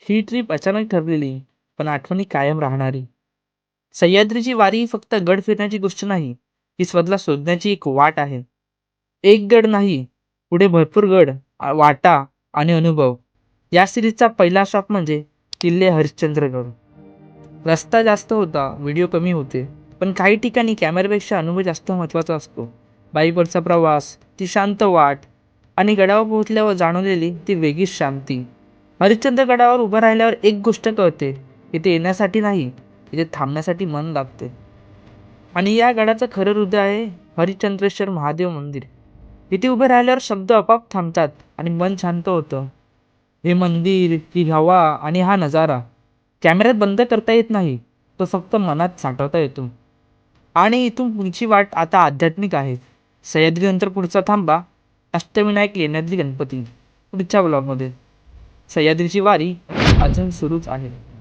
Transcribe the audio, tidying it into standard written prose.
ही trip अचानक ठरलेली, पण आठवणी कायम राहणारी. सह्याद्रीची वारी ही फक्त गड फिरण्याची गोष्ट नाही, ही स्वतःला शोधण्याची एक वाट आहे. एक गड नाही, पुढे भरपूर गड, वाटा आणि अनुभव. या सिरीजचा पहिला स्टॉप म्हणजे किल्ले हरिश्चंद्रगड. रस्ता जास्त होता, व्हिडिओ कमी होते, पण काही ठिकाणी कॅमेऱ्यापेक्षा अनुभव जास्त महत्त्वाचा असतो. बाईकवरचा प्रवास, ती शांत वाट आणि गडावर पोहोचल्यावर जाणवलेली ती वेगळीच शांती. हरिश्चंद्र गडावर उभं राहिल्यावर एक गोष्ट कळते, इथे येण्यासाठी नाही, इथे थांबण्यासाठी मन लागते. आणि या गडाचं खरं हृदय आहे हरिश्चंद्रेश्वर महादेव मंदिर. इथे उभे राहिल्यावर शब्द आपोआप थांबतात आणि मन शांत होतं. हे मंदिर, ही हवा आणि हा नजारा कॅमेऱ्यात बंद करता येत नाही, तो फक्त मनात साठवता येतो. आणि इथून पुढची वाट आता आध्यात्मिक आहे. सह्याद्रीनंतर पुढचा थांबा अष्टविनायक लेण्याद्री गणपती. पुढच्या ब्लॉगमध्ये सह्याद्रीची वारी अजून सुरूच आहे.